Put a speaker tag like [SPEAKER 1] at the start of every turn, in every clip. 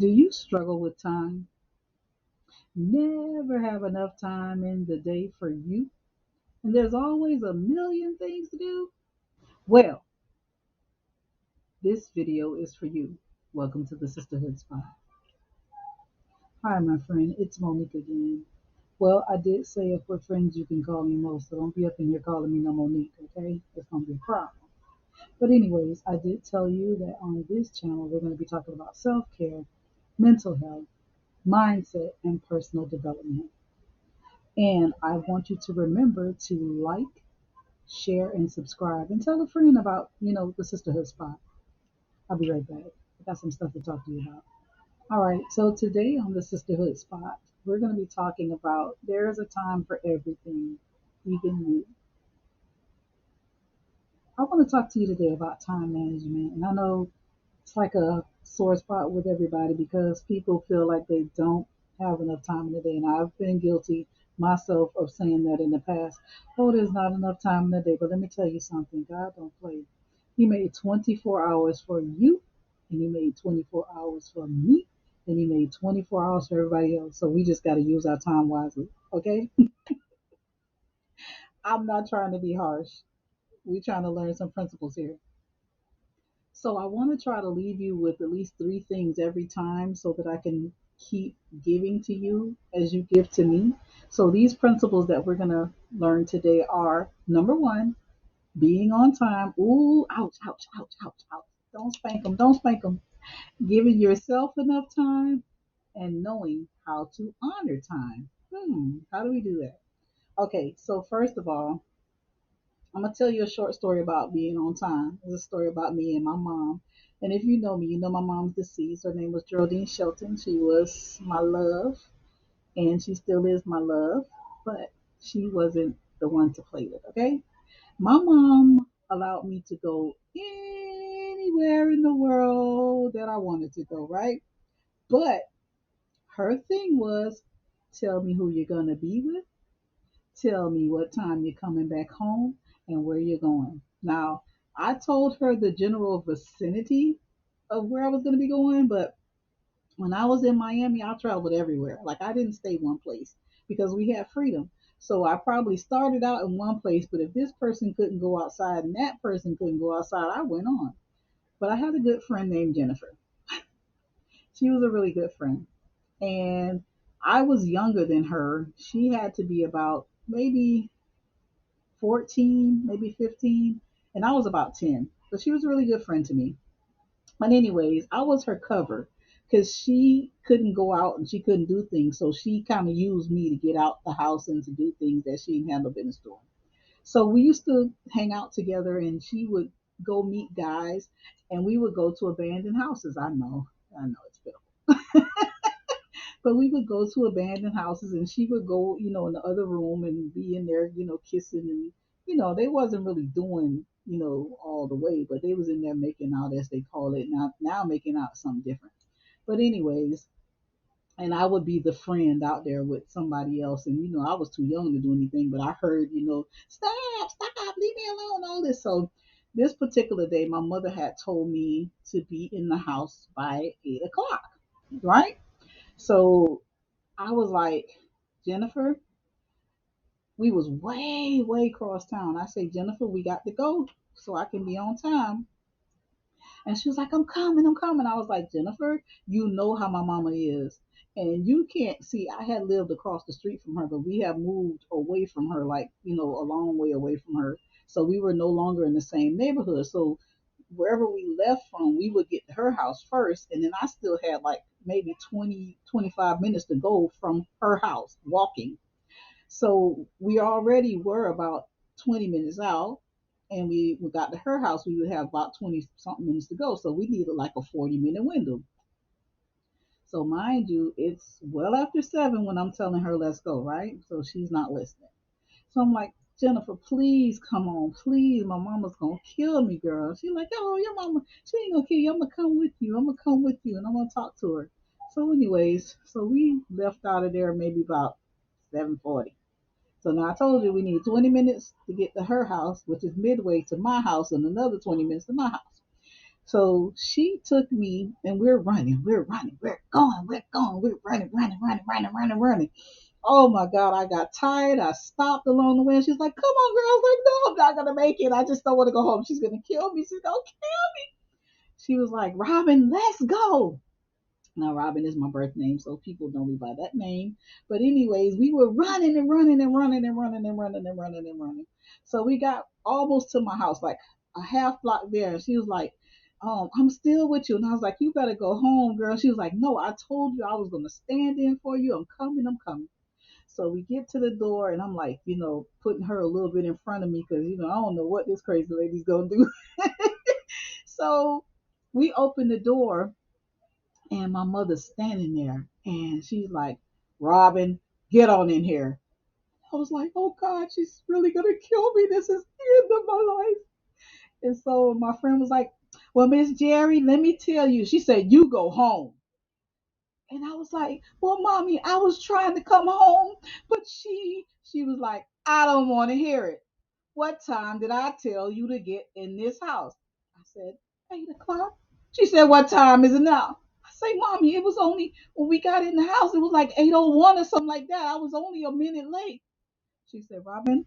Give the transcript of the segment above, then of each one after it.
[SPEAKER 1] Do you struggle with time? Never have enough time in the day for you? And there's always a million things to do? Well, this video is for you. Welcome to the Sisterhood Spot. Hi, my friend. It's Monique again. Well, I did say if we're friends, you can call me Mo, so don't be up in here calling me no Monique, okay? It's going to be a problem. But, anyways, I did tell you that on this channel, we're going to be talking about self care, mental health, mindset, and personal development. And I want you to remember to like, share, and subscribe, and tell a friend about, the Sisterhood Spot. I'll be right back. I got some stuff to talk to you about. All right, so today on the Sisterhood Spot, we're going to be talking about there is a time for everything, even you. I want to talk to you today about time management. And I know it's like a sore spot with everybody because people feel like they don't have enough time in the day. And I've been guilty myself of saying that in the past. Oh, there's not enough time in the day. But let me tell you something, God don't play. He made 24 hours for you, and He made 24 hours for me, and He made 24 hours for everybody else. So we just got to use our time wisely. Okay? I'm not trying to be harsh. We're trying to learn some principles here. So I want to try to leave you with at least three things every time so that I can keep giving to you as you give to me. So these principles that we're going to learn today are number one, being on time. Ooh, ouch, ouch, ouch, ouch, ouch. Don't spank them, don't spank them. Giving yourself enough time and knowing how to honor time. How do we do that? Okay, so first of all, I'm gonna tell you a short story about being on time. It's a story about me and my mom. And if you know me, you know my mom's deceased. Her name was Geraldine Shelton. She was my love, and she still is my love, but she wasn't the one to play with, okay? My mom allowed me to go anywhere in the world that I wanted to go, right? But her thing was tell me who you're gonna be with, tell me what time you're coming back home and where you're going. Now, I told her the general vicinity of where I was going to be going, but when I was in Miami, I traveled everywhere. Like, I didn't stay one place because we had freedom. So I probably started out in one place, but if this person couldn't go outside and that person couldn't go outside, I went on. But I had a good friend named Jennifer. She was a really good friend. And I was younger than her. She had to be about maybe 14, maybe 15, and I was about 10. So she was a really good friend to me. But anyways, I was her cover because she couldn't go out and she couldn't do things. So she kind of used me to get out the house and to do things that she didn't have no business doing. So we used to hang out together and she would go meet guys and we would go to abandoned houses. I know it's pitiful. But we would go to abandoned houses and she would go, in the other room and be in there, kissing and they wasn't really doing, all the way, but they was in there making out as they call it. Now making out something different. But anyways, and I would be the friend out there with somebody else and I was too young to do anything, but I heard, stop, leave me alone, all this. So this particular day my mother had told me to be in the house by 8 o'clock, right? So I was like, Jennifer, we was way across town. I say, Jennifer, we got to go so I can be on time. And she was like, I'm coming, I'm coming. I was like, Jennifer, you know how my mama is. And you can't see, I had lived across the street from her, but we have moved away from her, like, a long way away from her. So we were no longer in the same neighborhood. So wherever we left from, we would get to her house first. And then I still had like maybe 20, 25 minutes to go from her house walking. So we already were about 20 minutes out, and we got to her house. We would have about 20 something minutes to go. So we needed like a 40-minute window. So mind you, it's well after 7 when I'm telling her let's go, right? So she's not listening. So I'm like, Jennifer, please come on, please. My mama's gonna kill me, girl. She's like, oh, your mama, she ain't gonna kill you. I'm gonna come with you. I'm gonna come with you, and I'm gonna talk to her. So, anyways, so we left out of there maybe about 7:40. So now I told you we need 20 minutes to get to her house, which is midway to my house, and another 20 minutes to my house. So she took me and we're running, we're going, we're running, running, running, running, running, running. Oh my God, I got tired. I stopped along the way. And she's like, come on, girl. I was like, no, I'm not going to make it. I just don't want to go home. She's going to kill me. She's going to kill me. She was like, Robin, let's go. Now, Robin is my birth name, so people know me by that name. But, anyways, we were running and running and running and running and running and running and running. So, we got almost to my house, like a half block there. And she was like, I'm still with you. And I was like, you better go home, girl. She was like, no, I told you I was going to stand in for you. I'm coming, I'm coming. So we get to the door, and I'm like, putting her a little bit in front of me because, I don't know what this crazy lady's going to do. So we open the door, and my mother's standing there, and she's like, Robin, get on in here. I was like, oh God, she's really going to kill me. This is the end of my life. And so my friend was like, well, Miss Jerry, let me tell you. She said, you go home. And I was like, well, mommy, I was trying to come home, but she was like, I don't want to hear it. What time did I tell you to get in this house? I said, 8 o'clock. She said, what time is it now? I say, mommy, it was only when we got in the house, it was like 8:01 or something like that. I was only a minute late. She said, Robin,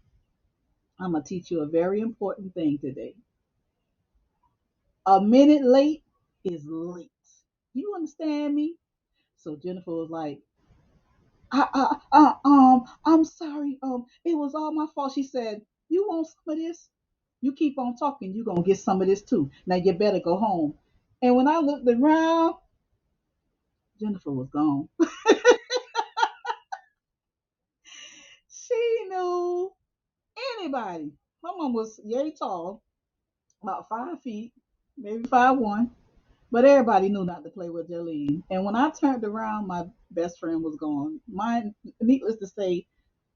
[SPEAKER 1] I'm going to teach you a very important thing today. A minute late is late. Do you understand me? So Jennifer was like, I'm sorry. It was all my fault. She said, you want some of this? You keep on talking, you're gonna get some of this too. Now you better go home. And when I looked around, Jennifer was gone. She knew anybody. My mom was yay tall, about 5 feet, maybe 5'1". But everybody knew not to play with Jolene. And when I turned around, my best friend was gone. Mine, needless to say,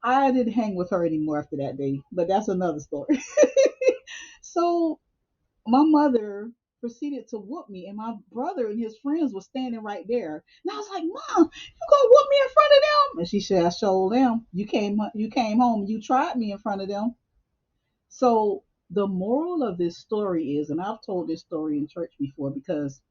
[SPEAKER 1] I didn't hang with her anymore after that day, but that's another story. So my mother proceeded to whoop me, and my brother and his friends were standing right there. And I was like, Mom, you gonna whoop me in front of them? And she said, I showed them. You came home, you tried me in front of them. So the moral of this story is, and I've told this story in church before because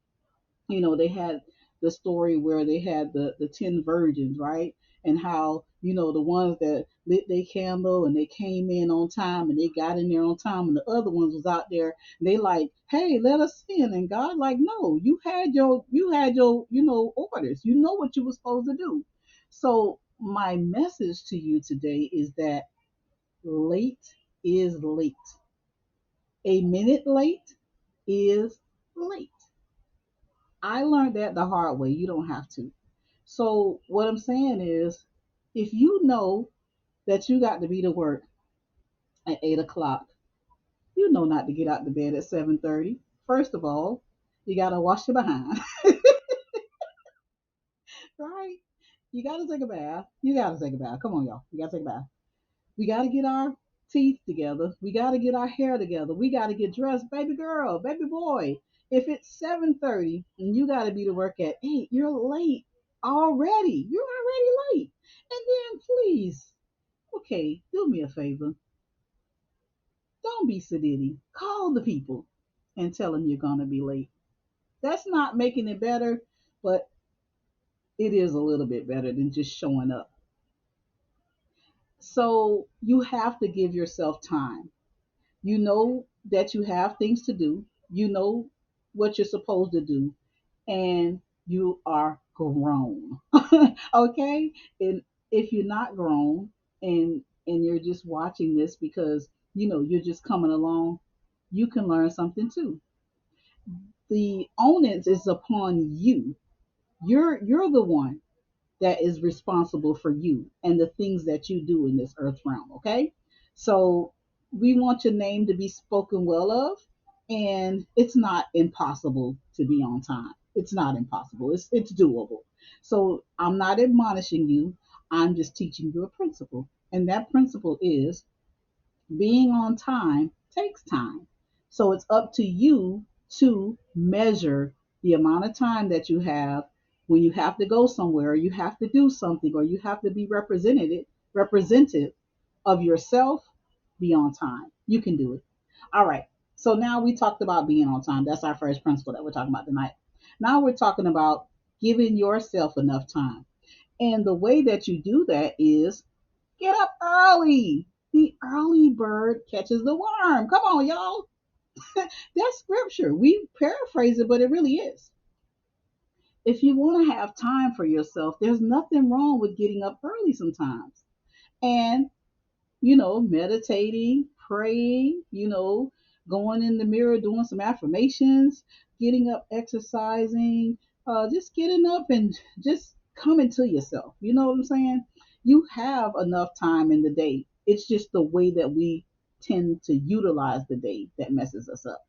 [SPEAKER 1] they had the story where they had the 10 virgins, right? And how, the ones that lit their candle and they came in on time and they got in there on time, and the other ones was out there and they like, hey, let us in. And God like, no, you had your orders. You know what you were supposed to do. So my message to you today is that late is late. A minute late is late. I learned that the hard way. You don't have to. So what I'm saying is, if you know that you got to be to work at 8 o'clock, you know not to get out the bed at 7:30. First of all, you gotta wash your behind, right? You gotta take a bath. You gotta take a bath. Come on, y'all. You gotta take a bath. We gotta get our teeth together. We gotta get our hair together. We gotta get dressed, baby girl, baby boy. If it's 7:30 and you gotta be to work at 8, you're late already. You're already late. And then please, okay, do me a favor. Don't be sedity. Call the people and tell them you're gonna be late. That's not making it better, but it is a little bit better than just showing up. So you have to give yourself time. You know that you have things to do. You know what you're supposed to do, and you are grown. Okay? And if you're not grown and you're just watching this because you're just coming along, you can learn something too. The onus is upon you. You're the one that is responsible for you and the things that you do in this earth realm, okay? So we want your name to be spoken well of, and it's not impossible to be on time. It's not impossible. It's doable. So I'm not admonishing you. I'm just teaching you a principle. And that principle is being on time takes time. So it's up to you to measure the amount of time that you have when you have to go somewhere, or you have to do something, or you have to be represented of yourself. Be on time. You can do it. All right. So now we talked about being on time. That's our first principle that we're talking about tonight. Now we're talking about giving yourself enough time. And the way that you do that is get up early. The early bird catches the worm. Come on, y'all. That's scripture. We paraphrase it, but it really is. If you want to have time for yourself, there's nothing wrong with getting up early sometimes. And meditating, praying, going in the mirror, doing some affirmations, getting up, exercising, just getting up and just coming to yourself. You know what I'm saying? You have enough time in the day. It's just the way that we tend to utilize the day that messes us up.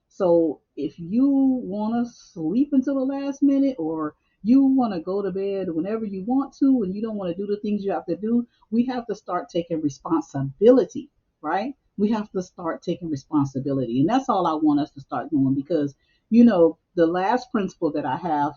[SPEAKER 1] So if you want to sleep until the last minute, or you want to go to bed whenever you want to and you don't want to do the things you have to do, we have to start taking responsibility, right? We have to start taking responsibility. And that's all I want us to start doing because, the last principle that I have.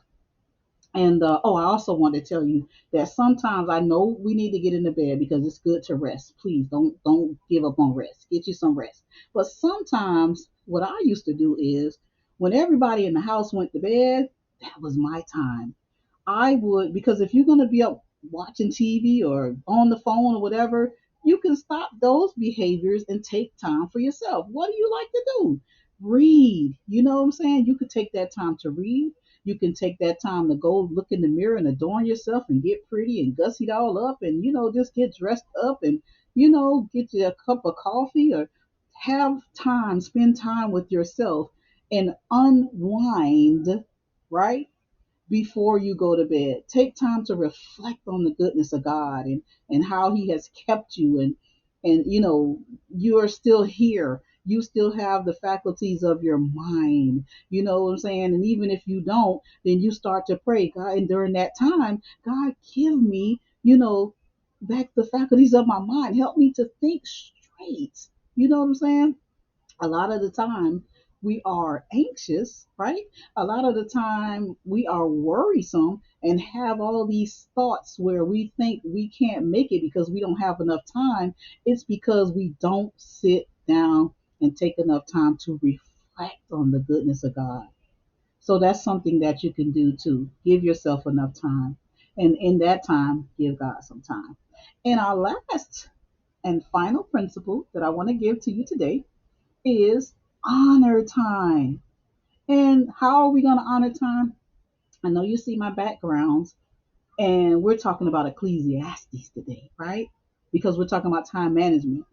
[SPEAKER 1] And I also want to tell you that sometimes I know we need to get into bed because it's good to rest. Please don't give up on rest. Get you some rest. But sometimes what I used to do is when everybody in the house went to bed, that was my time. I would, because if you're going to be up watching TV or on the phone or whatever, you can stop those behaviors and take time for yourself. What do you like to do? Read. You know what I'm saying? You could take that time to read. You can take that time to go look in the mirror and adorn yourself and get pretty and gussy it all up and, just get dressed up and, get you a cup of coffee or have time, spend time with yourself and unwind, right? Before you go to bed. Take time to reflect on the goodness of God and how He has kept you and you are still here. You still have the faculties of your mind. You know what I'm saying? And even if you don't, then you start to pray, God, and during that time, God, give me, back the faculties of my mind. Help me to think straight. You know what I'm saying? A lot of the time we are anxious, right? A lot of the time we are worrisome and have all these thoughts where we think we can't make it because we don't have enough time. It's because we don't sit down and take enough time to reflect on the goodness of God. So that's something that you can do too. Give yourself enough time. And in that time, give God some time. And our last and final principle that I want to give to you today is honor time. And how are we going to honor time? I know you see my backgrounds, and we're talking about Ecclesiastes today, right? Because we're talking about time management.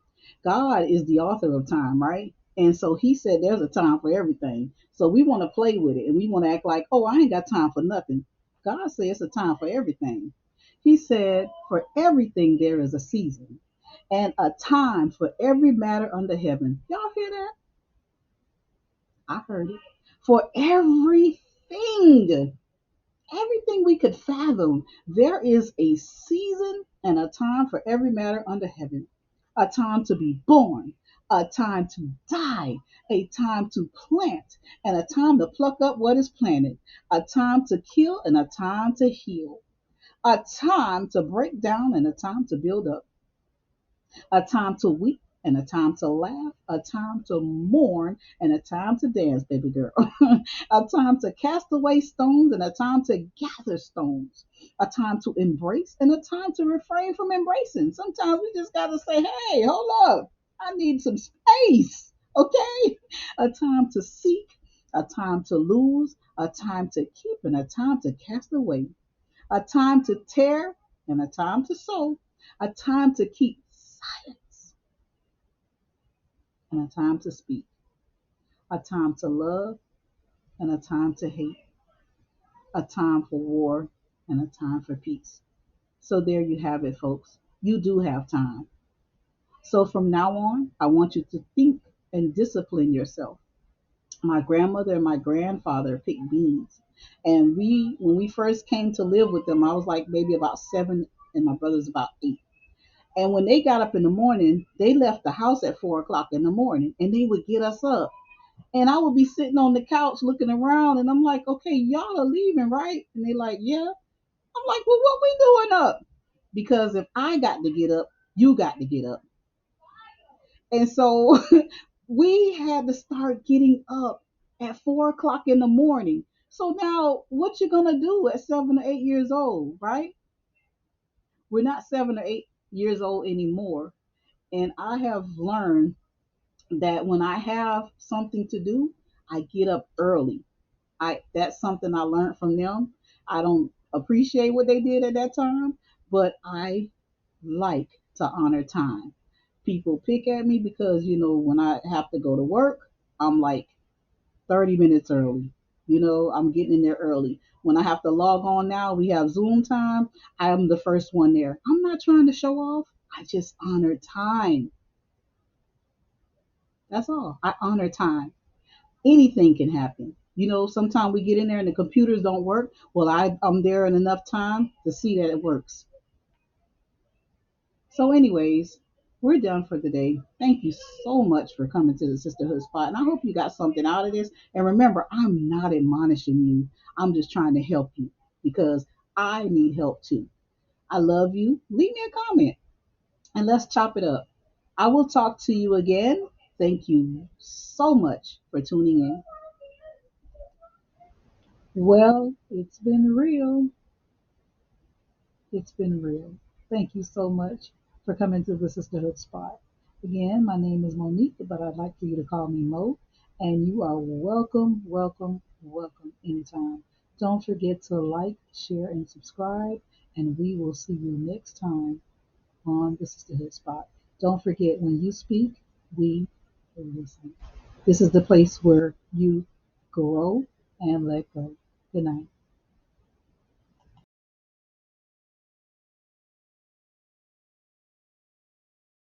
[SPEAKER 1] God is the author of time, right? And so He said there's a time for everything. So we want to play with it and we want to act like, oh, I ain't got time for nothing. God says it's a time for everything. He said, for everything there is a season and a time for every matter under heaven. Y'all hear that? I heard it. For everything we could fathom, there is a season and a time for every matter under heaven. A time to be born, a time to die, a time to plant, and a time to pluck up what is planted, a time to kill and a time to heal, a time to break down and a time to build up, a time to weep and a time to laugh, a time to mourn and a time to dance, baby girl, a time to cast away stones and a time to gather stones, a time to embrace and a time to refrain from embracing. Sometimes we just got to say, hey, hold up, I need some space, okay? A time to seek, a time to lose, a time to keep, and a time to cast away, a time to tear and a time to sow, a time to keep silence and a time to speak, a time to love and a time to hate, a time for war and a time for peace. So there you have it, folks. You do have time. So from now on, I want you to think and discipline yourself. My grandmother and my grandfather picked beans. And when we first came to live with them, I was like maybe about 7 and my brother's about 8. And when they got up in the morning, they left the house at 4 o'clock in the morning and they would get us up. And I would be sitting on the couch looking around and I'm like, okay, y'all are leaving, right? And they like, yeah. I'm like, well, what we doing up? Because if I got to get up, you got to get up. And so We had to start getting up at 4 o'clock in the morning. So now what you gonna do at 7 or 8 years old, right? We're not 7 or 8 years old anymore. And I have learned that when I have something to do, I get up early. I That's something I learned from them. I don't appreciate what they did at that time, but I like to honor time. People pick at me because when I have to go to work, I'm like 30 minutes early. I'm getting in there early. When I have to log on now, we have Zoom time. I am the first one there. I'm not trying to show off. I just honor time. That's all. I honor time. Anything can happen. Sometimes we get in there and the computers don't work. Well, I'm there in enough time to see that it works. So, anyways, we're done for the day. Thank you so much for coming to the Sisterhood Spot. And I hope you got something out of this. And remember, I'm not admonishing you, I'm just trying to help you because I need help too. I love you. Leave me a comment and let's chop it up. I will talk to you again. Thank you so much for tuning in. Well, it's been real. It's been real. Thank you so much for coming to the Sisterhood Spot. Again, my name is Monique, but I'd like for you to call me Mo. And you are welcome, welcome, welcome anytime. Don't forget to like, share, and subscribe. And we will see you next time on the Sisterhood Spot. Don't forget, when you speak, we listen. This is the place where you grow and let go. Good night.